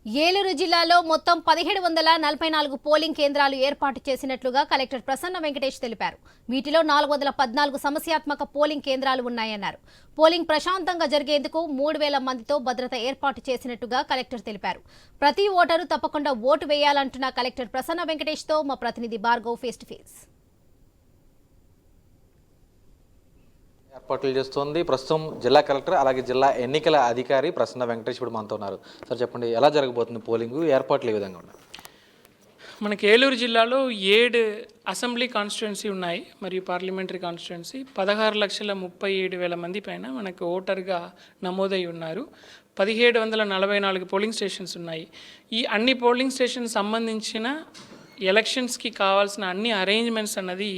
ఏలూరు జిల్లాలో మొత్తం 1744 పోలింగ్ కేంద్రాలు ఏర్పాటు చేసినట్లుగా కలెక్టర్ ప్రసన్న వెంకటేష్ తెలిపారు. వీటిలో 414 సమస్యాత్మక పోలింగ్ కేంద్రాలు ఉన్నాయన్నారు. పోలింగ్ ప్రశాంతంగా జరిగేందుకు 3000 మందితో భద్రత ఏర్పాటు చేసినట్టుగా కలెక్టర్ తెలిపారు. ప్రతి ఓటరు తప్పకుండా ఓటు వేయాలంటున్న కలెక్టర్ ప్రసన్న వెంకటేష్తో మా ప్రతినిధి భార్గవ్ ఫేస్ టు ఫేస్. ఏర్పాట్లు చేస్తోంది ప్రస్తుతం జిల్లా కలెక్టర్ అలాగే జిల్లా ఎన్నికల అధికారి ప్రసన్న వెంకటేష్ ఇప్పుడు మనతో ఉన్నారు. సార్ చెప్పండి, ఎలా జరగబోతుంది పోలింగ్, ఏర్పాట్లు ఏ విధంగా ఉన్నాయి? మనకి ఏలూరు జిల్లాలో 7 అసెంబ్లీ కాన్స్టిట్యున్సీ ఉన్నాయి మరియు పార్లమెంటరీ కాన్స్టిట్యున్సీ. 16,37,000 మంది పైన మనకు ఓటర్గా నమోదై ఉన్నారు. 1744 పోలింగ్ స్టేషన్స్ ఉన్నాయి. ఈ అన్ని పోలింగ్ స్టేషన్ సంబంధించిన ఎలక్షన్స్కి కావాల్సిన అన్ని అరేంజ్మెంట్స్ అన్నది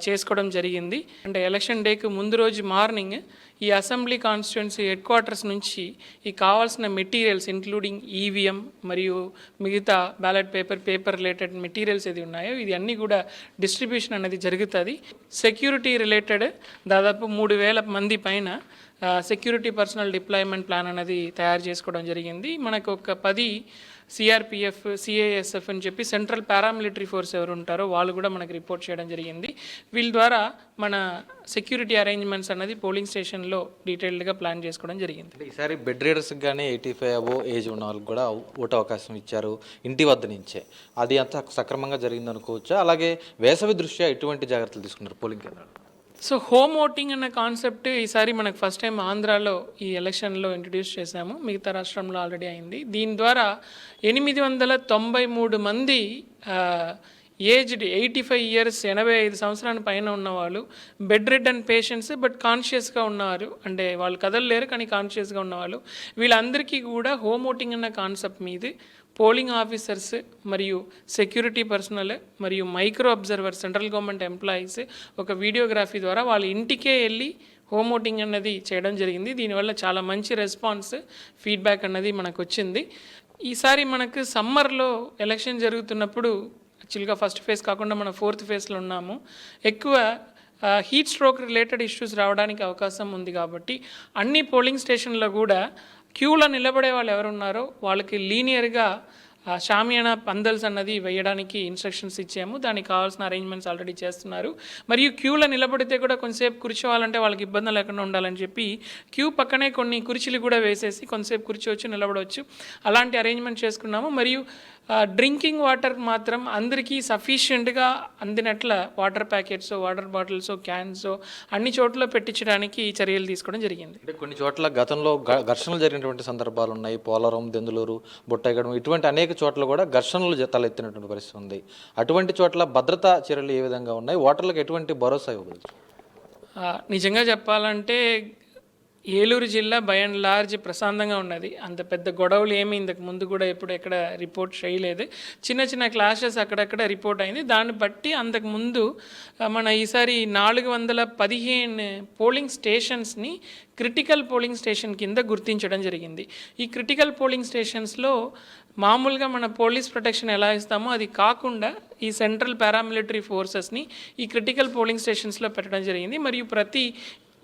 చేసుకోవడం జరిగింది. అంటే ఎలక్షన్ డేకి ముందు రోజు మార్నింగ్ ఈ అసెంబ్లీ కాన్స్టిట్యున్సీ హెడ్ క్వార్టర్స్ నుంచి ఈ కావాల్సిన మెటీరియల్స్ ఇంక్లూడింగ్ ఈవీఎం మరియు మిగతా బ్యాలెట్ పేపర్ రిలేటెడ్ మెటీరియల్స్ ఏది ఉన్నాయో ఇది అన్నీ కూడా డిస్ట్రిబ్యూషన్ అనేది జరుగుతుంది. సెక్యూరిటీ రిలేటెడ్ దాదాపు 3000 మంది పైన సెక్యూరిటీ పర్సనల్ డిప్లాయ్మెంట్ ప్లాన్ అనేది తయారు చేసుకోవడం జరిగింది. మనకు ఒక 10 సిఆర్పిఎఫ్, సిఐఎస్ఎఫ్ అని చెప్పి సెంట్రల్ పారామిలిటరీ ఫోర్స్ ఎవరు ఉంటారో వాళ్ళు కూడా మనకి రిపోర్ట్ చేయడం జరిగింది. వీళ్ళ ద్వారా మన సెక్యూరిటీ అరేంజ్మెంట్స్ అన్నది పోలింగ్ స్టేషన్లో డీటెయిల్డ్గా ప్లాన్ చేసుకోవడం జరిగింది. ఈసారి బెడ్ రీడర్స్కి కానీ 85 అబో ఏజ్ ఉన్న వాళ్ళకి కూడా ఓటు అవకాశం ఇచ్చారు ఇంటి వద్ద నుంచే. అది అంతా సక్రమంగా జరిగింది అనుకోవచ్చా? అలాగే వేసవి దృష్ట్యా ఎటువంటి జాగ్రత్తలు తీసుకున్నారు పోలింగ్ కేంద్రాలు? సో హోమ్ ఓటింగ్ అన్న కాన్సెప్ట్ ఈసారి మనకు ఫస్ట్ టైం ఆంధ్రాలో ఈ ఎలక్షన్లో ఇంట్రడ్యూస్ చేశాము. మిగతా రాష్ట్రంలో ఆల్రెడీ అయింది. దీని ద్వారా 893 మంది ఏజ్డ్ 85 ఇయర్స్ 85 సంవత్సరాల పైన ఉన్నవాళ్ళు, బెడ్ రిడన్ పేషెంట్స్ బట్ కాన్షియస్గా ఉన్నవారు, అంటే వాళ్ళు కదలలేరు కానీ కాన్షియస్గా ఉన్నవాళ్ళు, వీళ్ళందరికీ కూడా హోమ్ ఓటింగ్ అన్న కాన్సెప్ట్ మీద పోలింగ్ ఆఫీసర్స్ మరియు సెక్యూరిటీ పర్సనల్ మరియు micro observer central government employees ఒక వీడియోగ్రఫీ ద్వారా వాళ్ళ ఇంటికే వెళ్ళి హోమ్ ఓటింగ్ అన్నది చేయడం జరిగింది. దీనివల్ల చాలా మంచి రెస్పాన్స్ ఫీడ్బ్యాక్ అన్నది మనకు వచ్చింది. ఈసారి మనకు సమ్మర్లో ఎలక్షన్ జరుగుతున్నప్పుడు యాక్చువల్గా ఫస్ట్ ఫేజ్ కాకుండా మనం 4th ఫేజ్లో ఉన్నాము. ఎక్కువ హీట్ స్ట్రోక్ రిలేటెడ్ ఇష్యూస్ రావడానికి అవకాశం ఉంది. కాబట్టి అన్ని పోలింగ్ స్టేషన్లో కూడా క్యూలో నిలబడే వాళ్ళు ఎవరున్నారో వాళ్ళకి లీనియర్గా షామియానా పందల్స్ అన్నది వేయడానికి ఇన్స్ట్రక్షన్స్ ఇచ్చాము. దానికి కావాల్సిన అరేంజ్మెంట్స్ ఆల్రెడీ చేస్తున్నారు. మరియు క్యూలో నిలబడితే కూడా కొంతసేపు కూర్చోవాలంటే వాళ్ళకి ఇబ్బంది లేకుండా ఉండాలని చెప్పి క్యూ పక్కనే కొన్ని కుర్చీలు కూడా వేసేసి కొంతసేపు కూర్చోవచ్చు, నిలబడవచ్చు, అలాంటి అరేంజ్మెంట్ చేసుకున్నాము. మరియు డ్రింకింగ్ వాటర్ మాత్రం అందరికీ సఫిషియెంట్గా అందినట్ల water packets, water bottles, cans అన్ని చోట్ల పెట్టించడానికి చర్యలు తీసుకోవడం జరిగింది. అంటే కొన్ని చోట్ల గతంలో ఘర్షణలు జరిగినటువంటి సందర్భాలు ఉన్నాయి. పోలవరం, దెందులూరు, బుట్టాయిగూడెం ఇటువంటి అనేక చోట్ల కూడా ఘర్షణలు తలెత్తినటువంటి పరిస్థితి ఉంది. అటువంటి చోట్ల భద్రతా చర్యలు ఏ విధంగా ఉన్నాయి? ఓటర్లకు ఎటువంటి భరోసా ఇవ్వవచ్చు? నిజంగా చెప్పాలంటే ఏలూరు జిల్లా బై అండ్ లార్జ్ ప్రశాంతంగా ఉన్నది. అంత పెద్ద గొడవలు ఏమీ ఇంతకు ముందు కూడా ఎప్పుడు ఎక్కడ రిపోర్ట్ చేయలేదు. చిన్న చిన్న క్లాషెస్ అక్కడక్కడ రిపోర్ట్ అయింది. దాన్ని బట్టి అంతకుముందు మన ఈసారి 415 పోలింగ్ స్టేషన్స్ని క్రిటికల్ పోలింగ్ స్టేషన్ కింద గుర్తించడం జరిగింది. ఈ క్రిటికల్ పోలింగ్ స్టేషన్స్లో మామూలుగా మన పోలీస్ ప్రొటెక్షన్ ఎలా ఇస్తామో అది కాకుండా ఈ సెంట్రల్ పారామిలిటరీ ఫోర్సెస్ని ఈ క్రిటికల్ పోలింగ్ స్టేషన్స్లో పెట్టడం జరిగింది. మరియు ప్రతి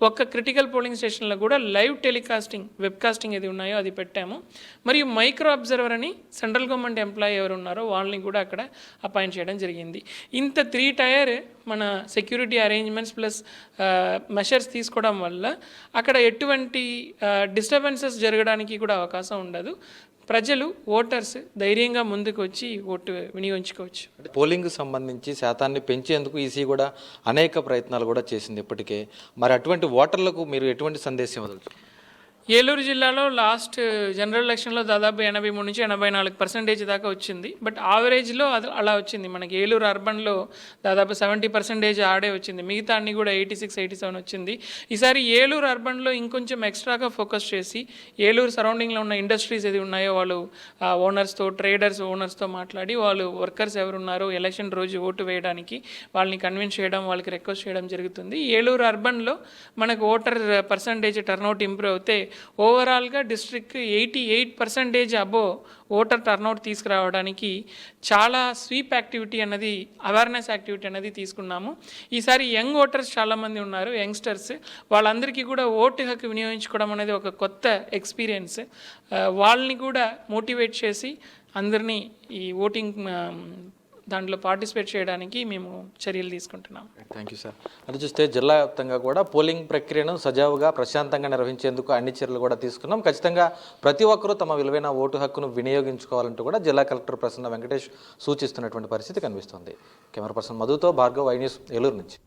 ఒక్క క్రిటికల్ పోలింగ్ స్టేషన్లో కూడా లైవ్ టెలికాస్టింగ్, వెబ్కాస్టింగ్ ఏది ఉన్నాయో అది పెట్టాము. మరియు మైక్రో అబ్జర్వర్ అని సెంట్రల్ గవర్నమెంట్ ఎంప్లాయీ ఎవరు ఉన్నారో వాళ్ళని కూడా అక్కడ అపాయింట్ చేయడం జరిగింది. ఇంత 3 టైర్ మన సెక్యూరిటీ అరేంజ్మెంట్స్ ప్లస్ మెషర్స్ తీసుకోవడం వల్ల అక్కడ ఎటువంటి డిస్టర్బెన్సెస్ జరగడానికి కూడా అవకాశం ఉండదు. ప్రజలు, ఓటర్స్ ధైర్యంగా ముందుకు వచ్చి ఓటు వినియోగించుకోవచ్చు. పోలింగ్ సంబంధించి శాతాన్ని పెంచేందుకు ఈసీ కూడా అనేక ప్రయత్నాలు కూడా చేసింది ఇప్పటికే. మరి అటువంటి ఓటర్లకు మీరు ఎటువంటి సందేశం ఇవ్వవచ్చు? ఏలూరు జిల్లాలో లాస్ట్ జనరల్ ఎలక్షన్లో దాదాపు 83 నుంచి 84% దాకా వచ్చింది. బట్ ఆవరేజ్లో అది అలా వచ్చింది. మనకి ఏలూరు అర్బన్లో దాదాపు 70% ఆడే వచ్చింది. మిగతా అన్ని కూడా 86, 87 వచ్చింది. ఈసారి ఏలూరు అర్బన్లో ఇంకొంచెం ఎక్స్ట్రాగా ఫోకస్ చేసి ఏలూరు సరౌండింగ్లో ఉన్న ఇండస్ట్రీస్ ఏది ఉన్నాయో వాళ్ళు ఓనర్స్తో, ట్రేడర్స్ ఓనర్స్తో మాట్లాడి వాళ్ళు వర్కర్స్ ఎవరున్నారో ఎలక్షన్ రోజు ఓటు వేయడానికి వాళ్ళని కన్విన్స్ చేయడం, వాళ్ళకి రిక్వెస్ట్ చేయడం జరుగుతుంది. ఏలూరు అర్బన్లో మనకు ఓటర్ పర్సంటేజ్ టర్నౌట్ ఇంప్రూవ్ అవుతే ఓవరాల్గా డిస్ట్రిక్ట్ 88% అబోవ్ ఓటర్ టర్నౌట్ తీసుకురావడానికి చాలా స్వీప్ యాక్టివిటీ అన్నది, అవేర్నెస్ యాక్టివిటీ అనేది తీసుకున్నాము. ఈసారి యంగ్ ఓటర్స్ చాలామంది ఉన్నారు, యంగ్స్టర్స్. వాళ్ళందరికీ కూడా ఓటు హక్కు వినియోగించుకోవడం అనేది ఒక కొత్త ఎక్స్పీరియన్స్. వాళ్ళని కూడా మోటివేట్ చేసి అందరినీ ఈ ఓటింగ్ దాంట్లో పార్టిసిపేట్ చేయడానికి మేము చర్యలు తీసుకుంటున్నాం. Thank you sir. అది చూస్తే జిల్లా వ్యాప్తంగా కూడా పోలింగ్ ప్రక్రియను సజావుగా ప్రశాంతంగా నిర్వహించేందుకు అన్ని చర్యలు కూడా తీసుకున్నాం. ఖచ్చితంగా ప్రతి ఒక్కరూ తమ విలువైన ఓటు హక్కును వినియోగించుకోవాలంటూ కూడా జిల్లా కలెక్టర్ ప్రసన్న వెంకటేష్ సూచిస్తున్నటువంటి పరిస్థితి కనిపిస్తుంది. కెమెరా పర్సన్ మధుతో భార్గవ్, ఐ న్యూస్, ఏలూరు నుంచి.